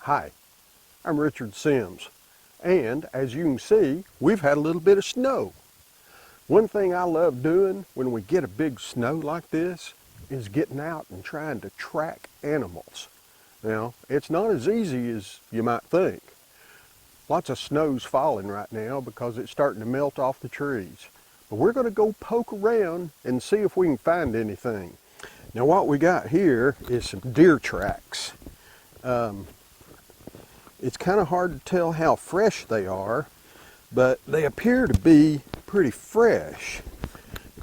Hi, I'm Richard Sims, and as you can see, we've had a little bit of snow. One thing I love doing when we get a big snow like this is getting out and trying to track animals. Now, it's not as easy as you might think. Lots of snow's falling right now because it's starting to melt off the trees. But we're going to go poke around and see if we can find anything. Now what we got here is some deer tracks. It's kind of hard to tell how fresh they are, but they appear to be pretty fresh.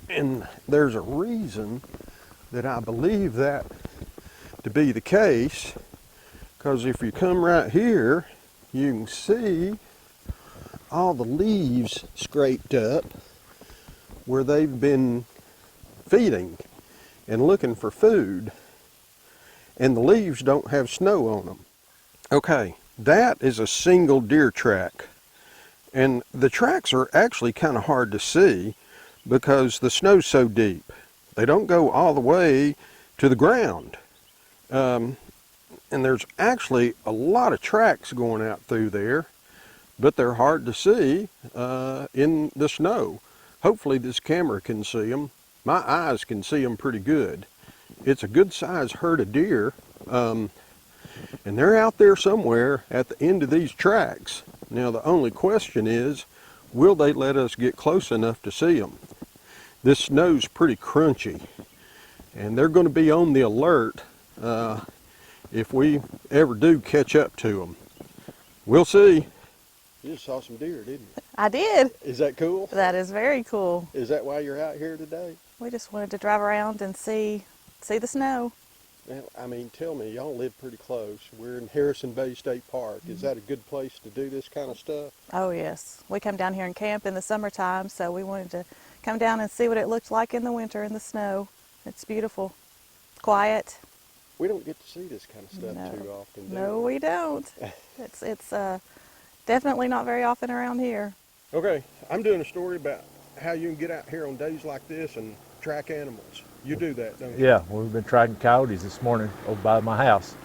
And there's a reason that I believe that to be the case, because if you come right here, you can see all the leaves scraped up where they've been feeding and looking for food, and the leaves don't have snow on them. Okay, that is a single deer track, and the tracks are actually kind of hard to see because the snow's so deep. They don't go all the way to the ground, and there's actually a lot of tracks going out through there, but they're hard to see in the snow. Hopefully this camera can see them. My eyes can see them pretty good. It's a good sized herd of deer, and they're out there somewhere at the end of these tracks. Now the only question is, will they let us get close enough to see them? This snow's pretty crunchy, and they're going to be on the alert if we ever do catch up to them. We'll see. You just saw some deer, didn't you? I did. Is that cool? That is very cool. Is that why you're out here today? We just wanted to drive around and see the snow. Well, I mean, tell me, y'all live pretty close. We're in Harrison Bay State Park. Is that a good place to do this kind of stuff? Oh yes. We come down here and camp in the summertime, so we wanted to come down and see what it looked like in the winter in the snow. It's beautiful. Quiet. We don't get to see this kind of stuff too often, do No, we don't. It's definitely not very often around here. Okay, I'm doing a story about how you can get out here on days like this and track animals. You do that, don't you? Yeah, we've been tracking coyotes this morning over by my house.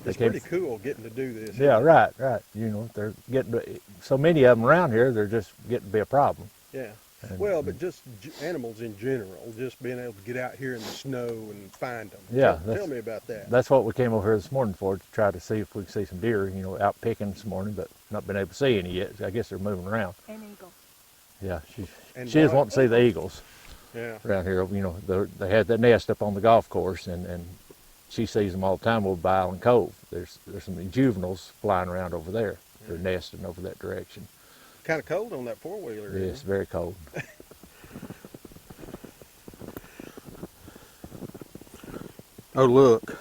It's pretty cool getting to do this. Yeah, right. You know, they're getting so many of them around here. They're just getting to be a problem. Yeah. Well, but just animals in general, just being able to get out here in the snow and find them. Yeah. Tell me about that. That's what we came over here this morning for, to try to see if we could see some deer, you know, out picking this morning, but not been able to see any yet. I guess they're moving around. And eagles. Yeah, she just wanting to see the eagles. Yeah. Around here, you know, they had that nest up on the golf course, and she sees them all the time over by Island Cove. There's some juveniles flying around over there. They're nesting over that direction. Kind of cold on that four-wheeler. Yes, very cold. Oh, look.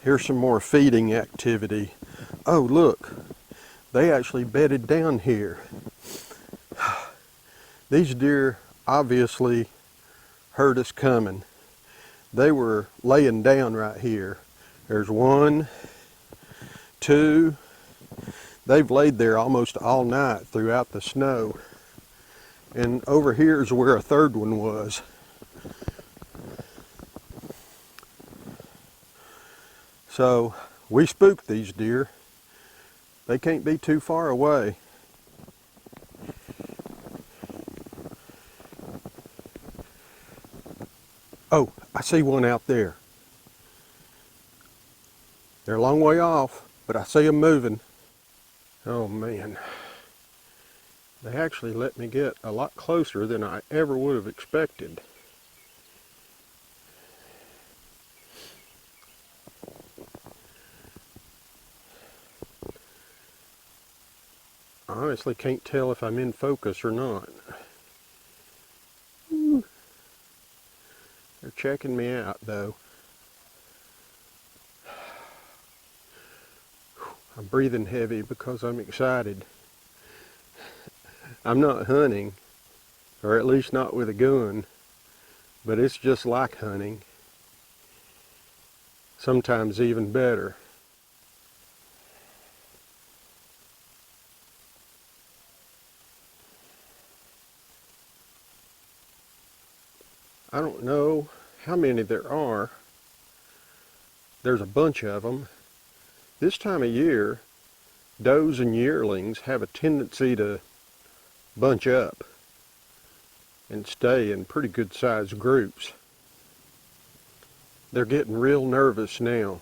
Here's some more feeding activity. Oh, look. They actually bedded down here. These deer obviously heard us coming. They were laying down right here. There's one, two. They've laid there almost all night throughout the snow. And over here is where a third one was. So we spooked these deer. They can't be too far away. Oh, I see one out there. They're a long way off, but I see them moving. Oh man, they actually let me get a lot closer than I ever would have expected. I honestly can't tell if I'm in focus or not. Ooh. They're checking me out though. I'm breathing heavy because I'm excited. I'm not hunting, or at least not with a gun, but it's just like hunting. Sometimes even better. I don't know how many there are. There's a bunch of them. This time of year, does and yearlings have a tendency to bunch up and stay in pretty good sized groups. They're getting real nervous now.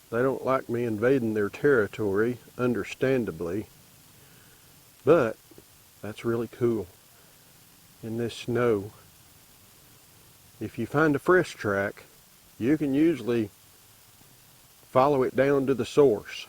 They don't like me invading their territory, understandably, but that's really cool. In this snow, if you find a fresh track, you can usually follow it down to the source.